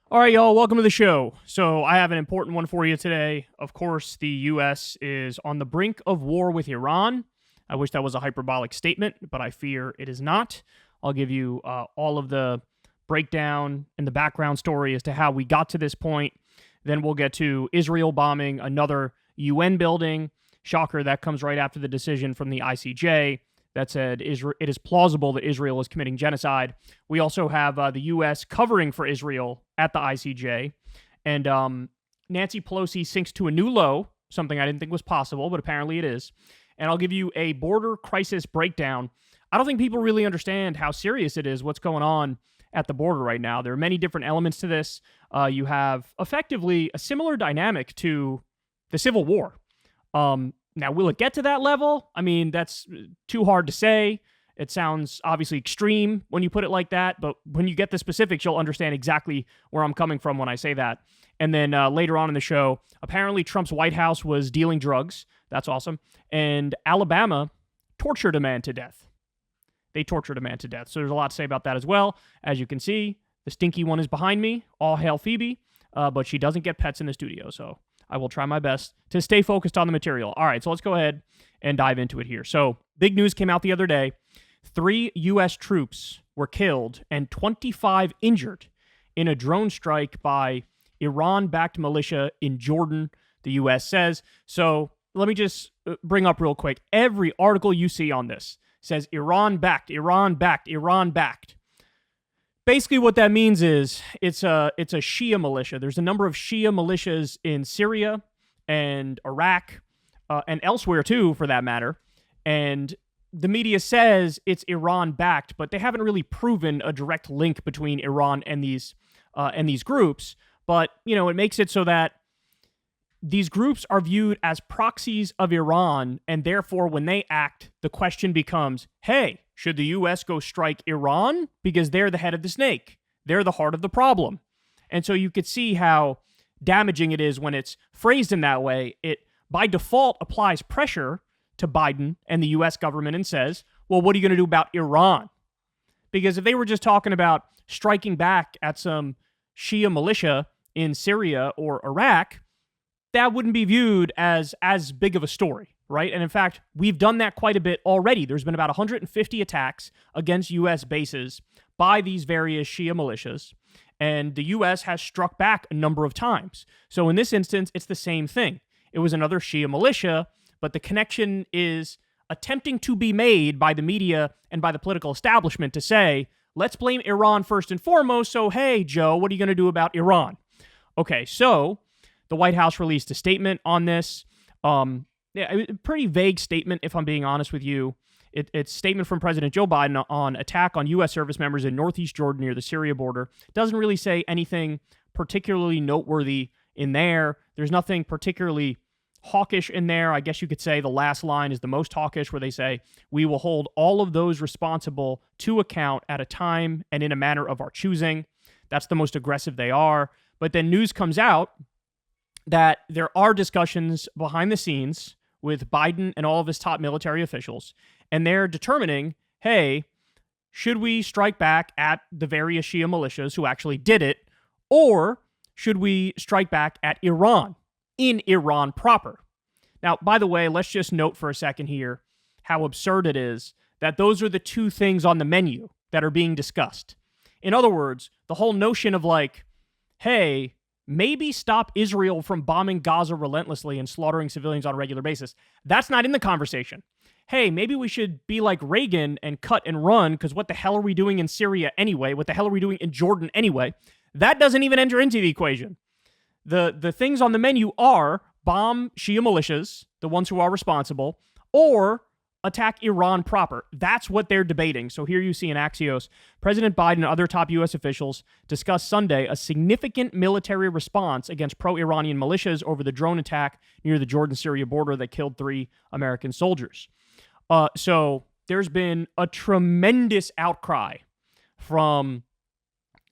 All right, y'all, welcome to the show. So, I have an important one for you today. Of course, the U.S. is on the brink of war with Iran. I wish that was a hyperbolic statement, but I fear it is not. I'll give you all of the breakdown and the background story as to how we got to this point. Then we'll get to Israel bombing another UN building. Shocker, that comes right after the decision from the ICJ that said it is plausible that Israel is committing genocide. We also have the U.S. covering for Israel at the ICJ. And Nancy Pelosi sinks to a new low, something I didn't think was possible, but apparently it is. And I'll give you a border crisis breakdown. I don't think people really understand how serious it is, what's going on at the border right now. There are many different elements to this. You have effectively a similar dynamic to the Civil War. Now, will it get to that level? I mean, that's too hard to say. It sounds obviously extreme when you put it like that, but when you get the specifics, you'll understand exactly where I'm coming from when I say that. And then later on in the show, apparently Trump's White House was dealing drugs. That's awesome. And Alabama tortured a man to death. They tortured a man to death. So there's a lot to say about that as well. As you can see, the stinky one is behind me. All hail Phoebe. But she doesn't get pets in the studio, so I will try my best to stay focused on the material. All right, so let's go ahead and dive into it here. So, big news came out the other day. 3 U.S. troops were killed and 25 injured in a drone strike by Iran-backed militia in Jordan, the U.S. says. So, let me just bring up real quick. Every article you see on this says Iran-backed, Iran-backed, Iran-backed. Basically, what that means is it's a Shia militia. There's a number of Shia militias in Syria and Iraq and elsewhere too, for that matter. And the media says it's Iran-backed, but they haven't really proven a direct link between Iran and these groups. But it makes it so that these groups are viewed as proxies of Iran, and therefore, when they act, the question becomes, hey, should the U.S. go strike Iran? Because they're the head of the snake. They're the heart of the problem. And so you could see how damaging it is when it's phrased in that way. It, by default, applies pressure to Biden and the U.S. government and says, well, what are you going to do about Iran? Because if they were just talking about striking back at some Shia militia in Syria or Iraq, that wouldn't be viewed as big of a story, right? And in fact, we've done that quite a bit already. There's been about 150 attacks against U.S. bases by these various Shia militias, and the U.S. has struck back a number of times. So in this instance, it's the same thing. It was another Shia militia, but the connection is attempting to be made by the media and by the political establishment to say, let's blame Iran first and foremost, so hey, Joe, what are you going to do about Iran? Okay, so the White House released a statement on this. A pretty vague statement, if I'm being honest with you. It's a statement from President Joe Biden on attack on U.S. service members in northeast Jordan near the Syria border. Doesn't really say anything particularly noteworthy in there. There's nothing particularly hawkish in there. I guess you could say the last line is the most hawkish, where they say, we will hold all of those responsible to account at a time and in a manner of our choosing. That's the most aggressive they are. But then news comes out that there are discussions behind the scenes with Biden and all of his top military officials, and they're determining, hey, should we strike back at the various Shia militias who actually did it, or should we strike back at Iran, in Iran proper? Now, by the way, let's just note for a second here how absurd it is that those are the two things on the menu that are being discussed. In other words, the whole notion of like, hey, maybe stop Israel from bombing Gaza relentlessly and slaughtering civilians on a regular basis. That's not in the conversation. Hey, maybe we should be like Reagan and cut and run, because what the hell are we doing in Syria anyway? What the hell are we doing in Jordan anyway? That doesn't even enter into the equation. The things on the menu are bomb Shia militias, the ones who are responsible, or attack Iran proper. That's what they're debating. So here you see in Axios, President Biden and other top U.S. officials discussed Sunday a significant military response against pro-Iranian militias over the drone attack near the Jordan-Syria border that killed 3 American soldiers. So there's been a tremendous outcry from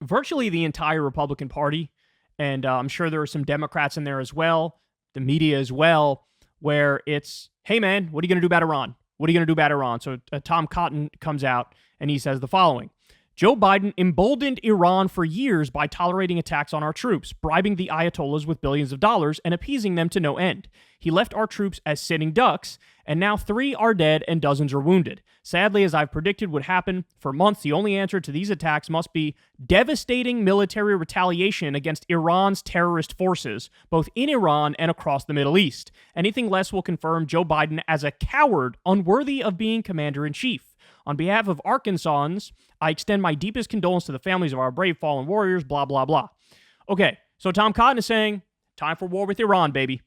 virtually the entire Republican Party, and I'm sure there are some Democrats in there as well, the media as well, where it's, hey man, what are you going to do about Iran? What are you going to do about Iran? So Tom Cotton comes out and he says the following. Joe Biden emboldened Iran for years by tolerating attacks on our troops, bribing the Ayatollahs with billions of dollars, and appeasing them to no end. He left our troops as sitting ducks, and now 3 are dead and dozens are wounded. Sadly, as I've predicted would happen for months, the only answer to these attacks must be devastating military retaliation against Iran's terrorist forces, both in Iran and across the Middle East. Anything less will confirm Joe Biden as a coward unworthy of being commander-in-chief. On behalf of Arkansans, I extend my deepest condolence to the families of our brave fallen warriors, blah, blah, blah. Okay, so Tom Cotton is saying, time for war with Iran, baby.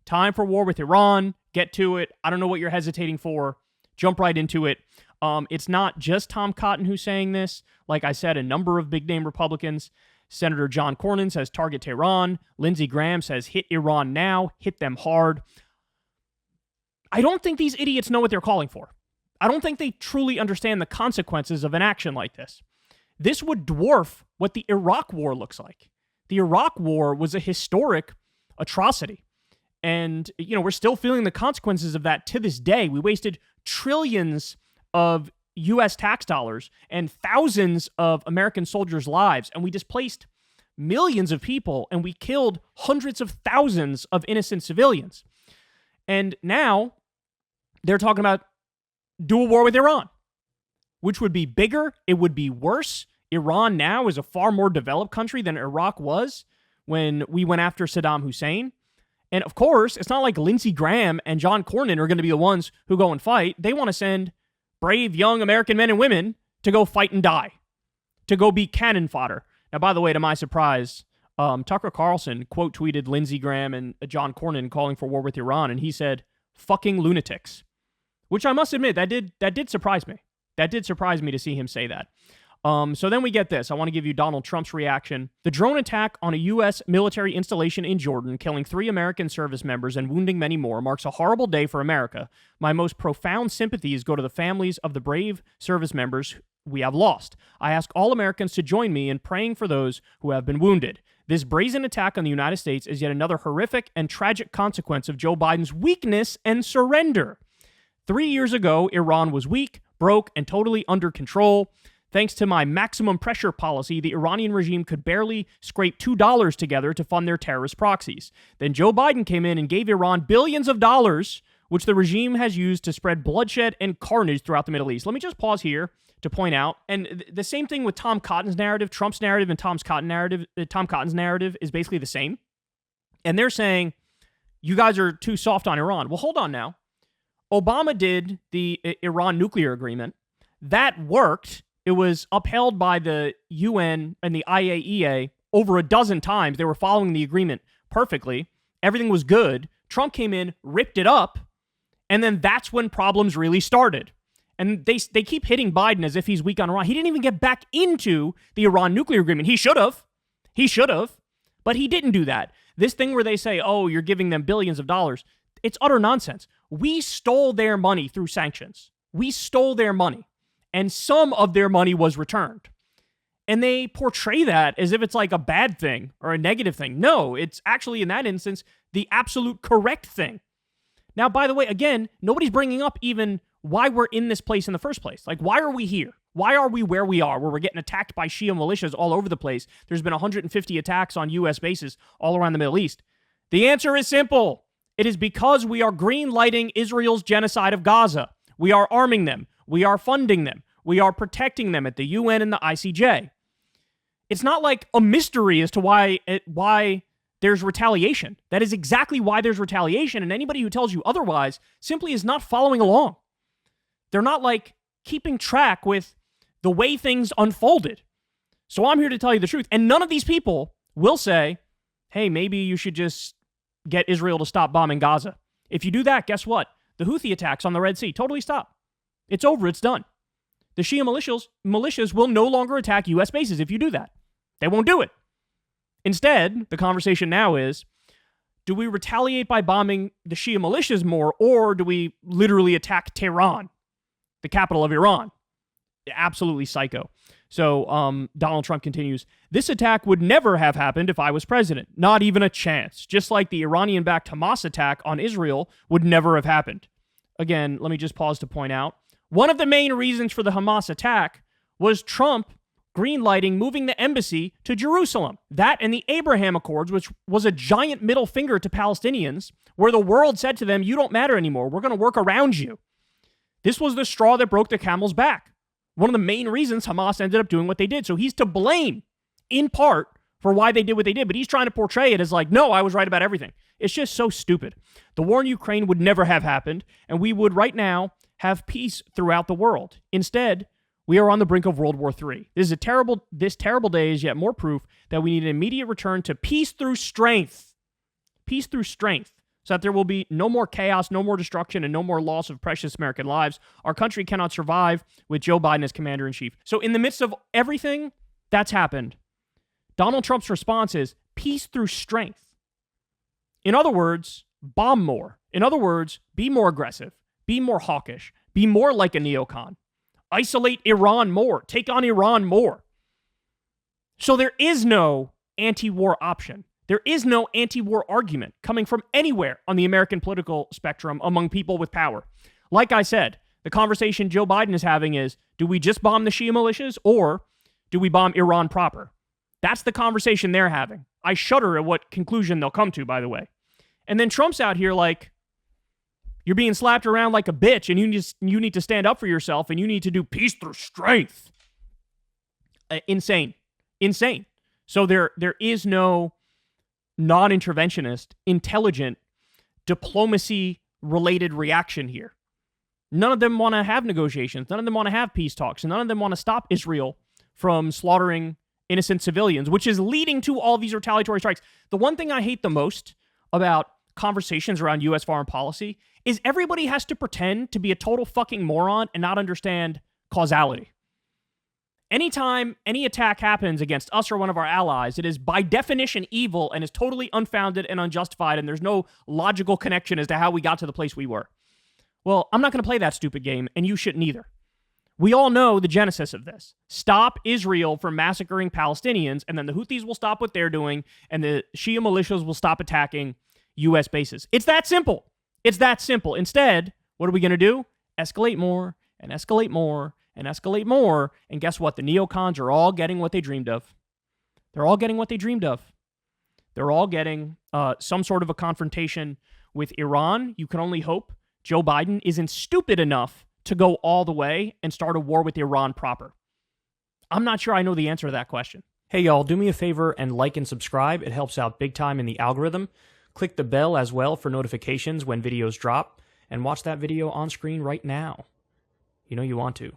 Time for war with Iran. Get to it. I don't know what you're hesitating for. Jump right into it. It's not just Tom Cotton who's saying this. Like I said, a number of big-name Republicans. Senator John Cornyn says target Tehran. Lindsey Graham says hit Iran now. Hit them hard. I don't think these idiots know what they're calling for. I don't think they truly understand the consequences of an action like this. This would dwarf what the Iraq War looks like. The Iraq War was a historic atrocity. And, we're still feeling the consequences of that to this day. We wasted trillions of U.S. tax dollars and thousands of American soldiers' lives, and we displaced millions of people, and we killed hundreds of thousands of innocent civilians. And now they're talking about do a war with Iran, which would be bigger. It would be worse. Iran now is a far more developed country than Iraq was when we went after Saddam Hussein. And of course, it's not like Lindsey Graham and John Cornyn are going to be the ones who go and fight. They want to send brave young American men and women to go fight and die, to go be cannon fodder. Now, by the way, to my surprise, Tucker Carlson quote tweeted Lindsey Graham and John Cornyn calling for war with Iran, and he said, "fucking lunatics." Which I must admit, that did surprise me. That did surprise me to see him say that. So then we get this. I want to give you Donald Trump's reaction. The drone attack on a U.S. military installation in Jordan, killing 3 American service members and wounding many more, marks a horrible day for America. My most profound sympathies go to the families of the brave service members we have lost. I ask all Americans to join me in praying for those who have been wounded. This brazen attack on the United States is yet another horrific and tragic consequence of Joe Biden's weakness and surrender. 3 years ago, Iran was weak, broke, and totally under control. Thanks to my maximum pressure policy, the Iranian regime could barely scrape $2 together to fund their terrorist proxies. Then Joe Biden came in and gave Iran billions of dollars, which the regime has used to spread bloodshed and carnage throughout the Middle East. Let me just pause here to point out, and the same thing with Tom Cotton's narrative, Trump's narrative and Tom Cotton's narrative is basically the same. And they're saying, you guys are too soft on Iran. Well, hold on now. Obama did the Iran nuclear agreement. That worked. It was upheld by the UN and the IAEA over a dozen times. They were following the agreement perfectly. Everything was good. Trump came in, ripped it up, and then that's when problems really started. And they keep hitting Biden as if he's weak on Iran. He didn't even get back into the Iran nuclear agreement. He should have. But he didn't do that. This thing where they say, oh, you're giving them billions of dollars, it's utter nonsense. We stole their money through sanctions. We stole their money. And some of their money was returned. And they portray that as if it's like a bad thing or a negative thing. No, it's actually, in that instance, the absolute correct thing. Now, by the way, again, nobody's bringing up even why we're in this place in the first place. Like, why are we here? Why are we where we are, where we're getting attacked by Shia militias all over the place? There's been 150 attacks on U.S. bases all around the Middle East. The answer is simple. It is because we are green-lighting Israel's genocide of Gaza. We are arming them. We are funding them. We are protecting them at the UN and the ICJ. It's not like a mystery as to why there's retaliation. That is exactly why there's retaliation, and anybody who tells you otherwise simply is not following along. They're not like keeping track with the way things unfolded. So I'm here to tell you the truth. And none of these people will say, hey, maybe you should just get Israel to stop bombing Gaza. If you do that, guess what? The Houthi attacks on the Red Sea totally stop. It's over. It's done. The Shia militias will no longer attack U.S. bases if you do that. They won't do it. Instead, the conversation now is, do we retaliate by bombing the Shia militias more, or do we literally attack Tehran, the capital of Iran? Absolutely psycho. So Donald Trump continues, this attack would never have happened if I was president. Not even a chance. Just like the Iranian-backed Hamas attack on Israel would never have happened. Again, let me just pause to point out, one of the main reasons for the Hamas attack was Trump greenlighting moving the embassy to Jerusalem. That and the Abraham Accords, which was a giant middle finger to Palestinians, where the world said to them, you don't matter anymore. We're going to work around you. This was the straw that broke the camel's back. One of the main reasons Hamas ended up doing what they did. So he's to blame, in part, for why they did what they did. But he's trying to portray it as like, no, I was right about everything. It's just so stupid. The war in Ukraine would never have happened, and we would right now have peace throughout the world. Instead, we are on the brink of World War III. This terrible day is yet more proof that we need an immediate return to peace through strength. Peace through strength. So that there will be no more chaos, no more destruction, and no more loss of precious American lives. Our country cannot survive with Joe Biden as commander-in-chief. So in the midst of everything that's happened, Donald Trump's response is peace through strength. In other words, bomb more. In other words, be more aggressive. Be more hawkish. Be more like a neocon. Isolate Iran more. Take on Iran more. So there is no anti-war option. There is no anti-war argument coming from anywhere on the American political spectrum among people with power. Like I said, the conversation Joe Biden is having is, do we just bomb the Shia militias or do we bomb Iran proper? That's the conversation they're having. I shudder at what conclusion they'll come to, by the way. And then Trump's out here like, you're being slapped around like a bitch and you need to stand up for yourself and you need to do peace through strength. Insane. So there is no non-interventionist, intelligent, diplomacy-related reaction here. None of them want to have negotiations. None of them want to have peace talks. And none of them want to stop Israel from slaughtering innocent civilians, which is leading to all these retaliatory strikes. The one thing I hate the most about conversations around U.S. foreign policy is everybody has to pretend to be a total fucking moron and not understand causality. Anytime any attack happens against us or one of our allies, it is by definition evil and is totally unfounded and unjustified, and there's no logical connection as to how we got to the place we were. Well, I'm not going to play that stupid game, and you shouldn't either. We all know the genesis of this. Stop Israel from massacring Palestinians, and then the Houthis will stop what they're doing, and the Shia militias will stop attacking U.S. bases. It's that simple. It's that simple. Instead, what are we going to do? Escalate more, and escalate more, and escalate more, and guess what? The neocons are all getting what they dreamed of. They're all getting what they dreamed of. They're all getting some sort of a confrontation with Iran. You can only hope Joe Biden isn't stupid enough to go all the way and start a war with Iran proper. I'm not sure I know the answer to that question. Hey, y'all, do me a favor and like and subscribe. It helps out big time in the algorithm. Click the bell as well for notifications when videos drop, and watch that video on screen right now. You know you want to.